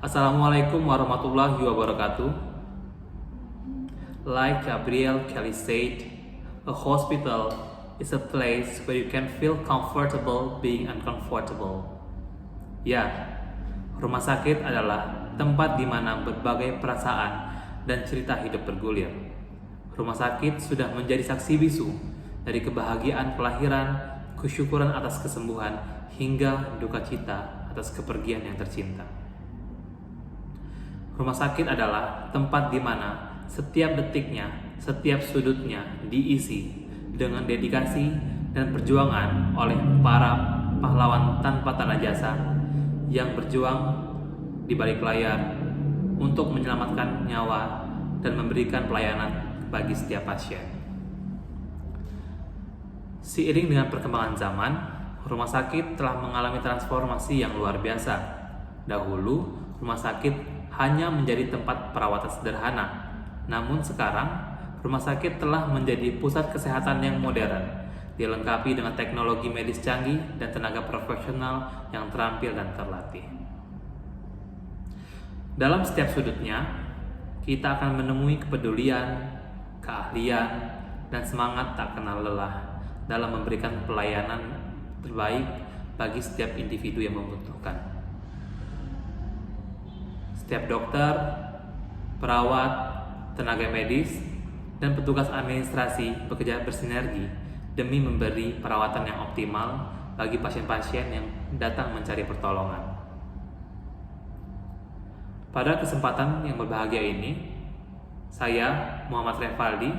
Assalamualaikum warahmatullahi wabarakatuh. Like Gabrielle Kelly said, a hospital is a place where you can feel comfortable being uncomfortable. Ya, rumah sakit adalah tempat di mana berbagai perasaan dan cerita hidup bergulir. Rumah sakit sudah menjadi saksi bisu dari kebahagiaan kelahiran, kesyukuran atas kesembuhan, hingga duka cita atas kepergian yang tercinta. Rumah sakit adalah tempat di mana setiap detiknya, setiap sudutnya diisi dengan dedikasi dan perjuangan oleh para pahlawan tanpa tanda jasa yang berjuang di balik layar untuk menyelamatkan nyawa dan memberikan pelayanan bagi setiap pasien. Seiring dengan perkembangan zaman, rumah sakit telah mengalami transformasi yang luar biasa. Dahulu, rumah sakit hanya menjadi tempat perawatan sederhana. Namun sekarang, rumah sakit telah menjadi pusat kesehatan yang modern, dilengkapi dengan teknologi medis canggih dan tenaga profesional yang terampil dan terlatih. Dalam setiap sudutnya, kita akan menemui kepedulian, keahlian, dan semangat tak kenal lelah dalam memberikan pelayanan terbaik bagi setiap individu yang membutuhkan. Setiap dokter, perawat, tenaga medis, dan petugas administrasi bekerja bersinergi demi memberi perawatan yang optimal bagi pasien-pasien yang datang mencari pertolongan. Pada kesempatan yang berbahagia ini, saya, Muhammad Revaldi,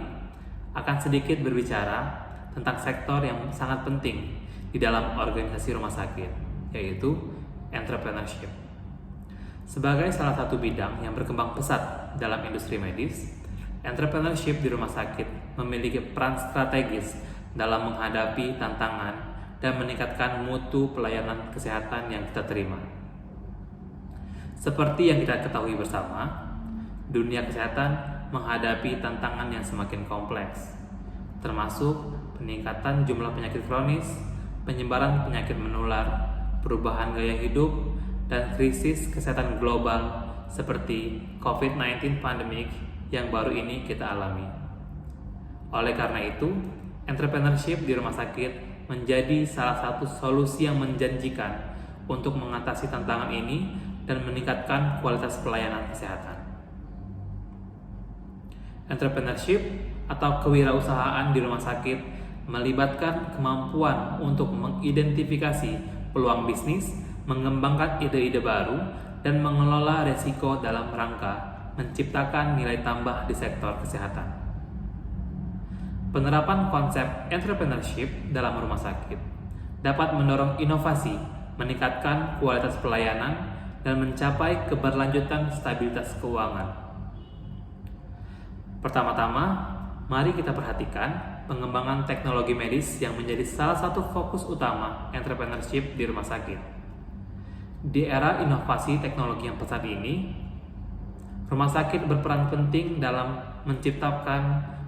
akan sedikit berbicara tentang sektor yang sangat penting di dalam organisasi rumah sakit, yaitu entrepreneurship. Sebagai salah satu bidang yang berkembang pesat dalam industri medis, entrepreneurship di rumah sakit memiliki peran strategis dalam menghadapi tantangan dan meningkatkan mutu pelayanan kesehatan yang kita terima. Seperti yang kita ketahui bersama, dunia kesehatan menghadapi tantangan yang semakin kompleks, termasuk peningkatan jumlah penyakit kronis, penyebaran penyakit menular, perubahan gaya hidup, dan krisis kesehatan global seperti COVID-19 pandemic yang baru ini kita alami. Oleh karena itu, entrepreneurship di rumah sakit menjadi salah satu solusi yang menjanjikan untuk mengatasi tantangan ini dan meningkatkan kualitas pelayanan kesehatan. Entrepreneurship atau kewirausahaan di rumah sakit melibatkan kemampuan untuk mengidentifikasi peluang bisnis, mengembangkan ide-ide baru, dan mengelola resiko dalam rangka menciptakan nilai tambah di sektor kesehatan. Penerapan konsep entrepreneurship dalam rumah sakit dapat mendorong inovasi, meningkatkan kualitas pelayanan, dan mencapai keberlanjutan stabilitas keuangan. Pertama-tama, mari kita perhatikan pengembangan teknologi medis yang menjadi salah satu fokus utama entrepreneurship di rumah sakit. Di era inovasi teknologi yang pesat ini, rumah sakit berperan penting dalam menciptakan,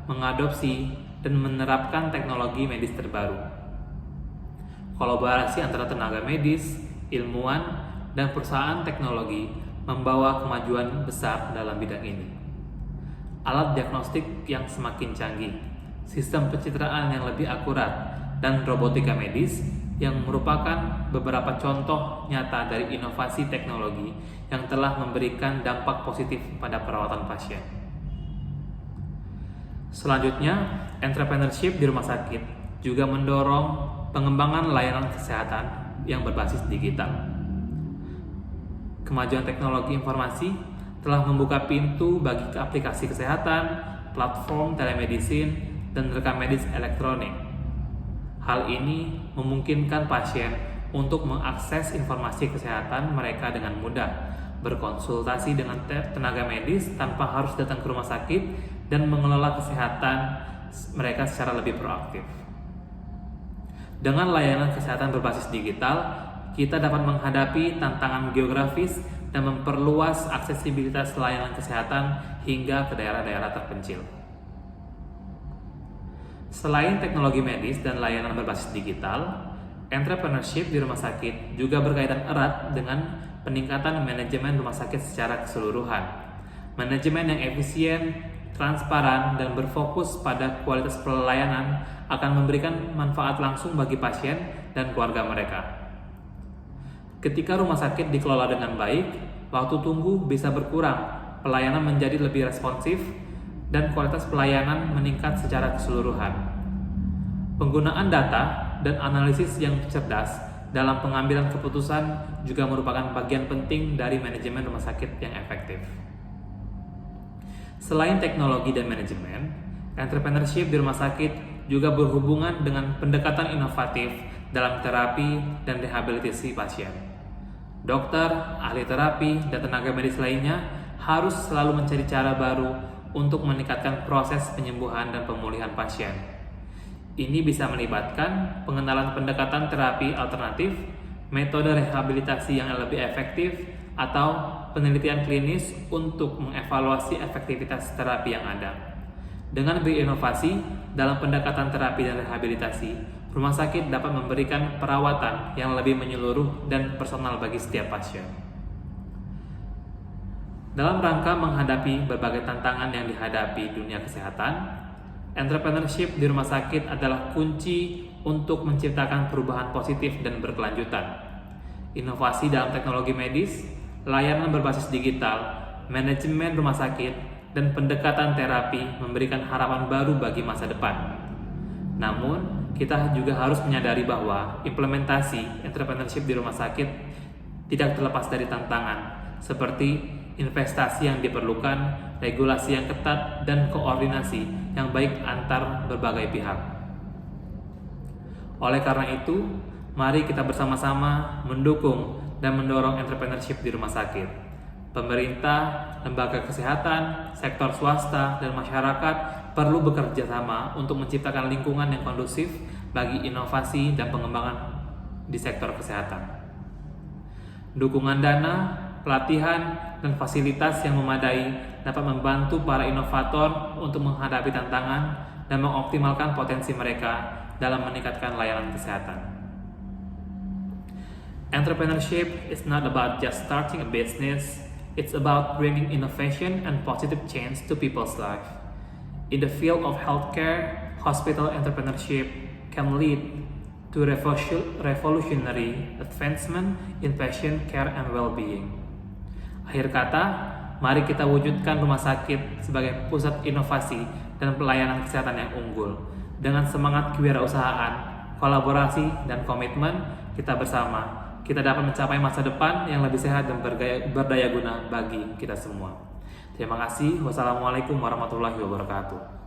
mengadopsi, dan menerapkan teknologi medis terbaru. Kolaborasi antara tenaga medis, ilmuwan, dan perusahaan teknologi membawa kemajuan besar dalam bidang ini. Alat diagnostik yang semakin canggih, sistem pencitraan yang lebih akurat, dan robotika medis yang merupakan beberapa contoh nyata dari inovasi teknologi yang telah memberikan dampak positif pada perawatan pasien. Selanjutnya, entrepreneurship di rumah sakit juga mendorong pengembangan layanan kesehatan yang berbasis digital. Kemajuan teknologi informasi telah membuka pintu bagi aplikasi kesehatan, platform telemedicine, dan rekam medis elektronik. Hal ini memungkinkan pasien untuk mengakses informasi kesehatan mereka dengan mudah, berkonsultasi dengan tenaga medis tanpa harus datang ke rumah sakit, dan mengelola kesehatan mereka secara lebih proaktif. Dengan layanan kesehatan berbasis digital, kita dapat menghadapi tantangan geografis dan memperluas aksesibilitas layanan kesehatan hingga ke daerah-daerah terpencil. Selain teknologi medis dan layanan berbasis digital, Entrepreneurship di rumah sakit juga berkaitan erat dengan peningkatan manajemen rumah sakit secara keseluruhan. Manajemen yang efisien, transparan, dan berfokus pada kualitas pelayanan akan memberikan manfaat langsung bagi pasien dan keluarga mereka. Ketika rumah sakit dikelola dengan baik, waktu tunggu bisa berkurang, pelayanan menjadi lebih responsif, dan kualitas pelayanan meningkat secara keseluruhan. Penggunaan data dan analisis yang cerdas dalam pengambilan keputusan juga merupakan bagian penting dari manajemen rumah sakit yang efektif. Selain teknologi dan manajemen, entrepreneurship di rumah sakit juga berhubungan dengan pendekatan inovatif dalam terapi dan rehabilitasi pasien. Dokter, ahli terapi, dan tenaga medis lainnya harus selalu mencari cara baru untuk meningkatkan proses penyembuhan dan pemulihan pasien. Ini bisa melibatkan pengenalan pendekatan terapi alternatif, metode rehabilitasi yang lebih efektif, atau penelitian klinis untuk mengevaluasi efektivitas terapi yang ada. Dengan berinovasi dalam pendekatan terapi dan rehabilitasi, rumah sakit dapat memberikan perawatan yang lebih menyeluruh dan personal bagi setiap pasien. Dalam rangka menghadapi berbagai tantangan yang dihadapi dunia kesehatan, entrepreneurship di rumah sakit adalah kunci untuk menciptakan perubahan positif dan berkelanjutan. Inovasi dalam teknologi medis, layanan berbasis digital, manajemen rumah sakit, dan pendekatan terapi memberikan harapan baru bagi masa depan. Namun, kita juga harus menyadari bahwa implementasi entrepreneurship di rumah sakit tidak terlepas dari tantangan, seperti investasi yang diperlukan, regulasi yang ketat, dan koordinasi yang baik antar berbagai pihak. Oleh karena itu, mari kita bersama-sama mendukung dan mendorong entrepreneurship di rumah sakit. Pemerintah, lembaga kesehatan, sektor swasta, dan masyarakat perlu bekerja sama untuk menciptakan lingkungan yang kondusif bagi inovasi dan pengembangan di sektor kesehatan. Dukungan dana, pelatihan, dan fasilitas yang memadai dapat membantu para inovator untuk menghadapi tantangan dan mengoptimalkan potensi mereka dalam meningkatkan layanan kesehatan. Entrepreneurship is not about just starting a business, it's about bringing innovation and positive change to people's life. In the field of healthcare, hospital entrepreneurship can lead to revolutionary advancement in patient care and well-being. Akhir kata, mari kita wujudkan rumah sakit sebagai pusat inovasi dan pelayanan kesehatan yang unggul. Dengan semangat kewirausahaan, kolaborasi, dan komitmen kita bersama, kita dapat mencapai masa depan yang lebih sehat dan berdaya guna bagi kita semua. Terima kasih. Wassalamualaikum warahmatullahi wabarakatuh.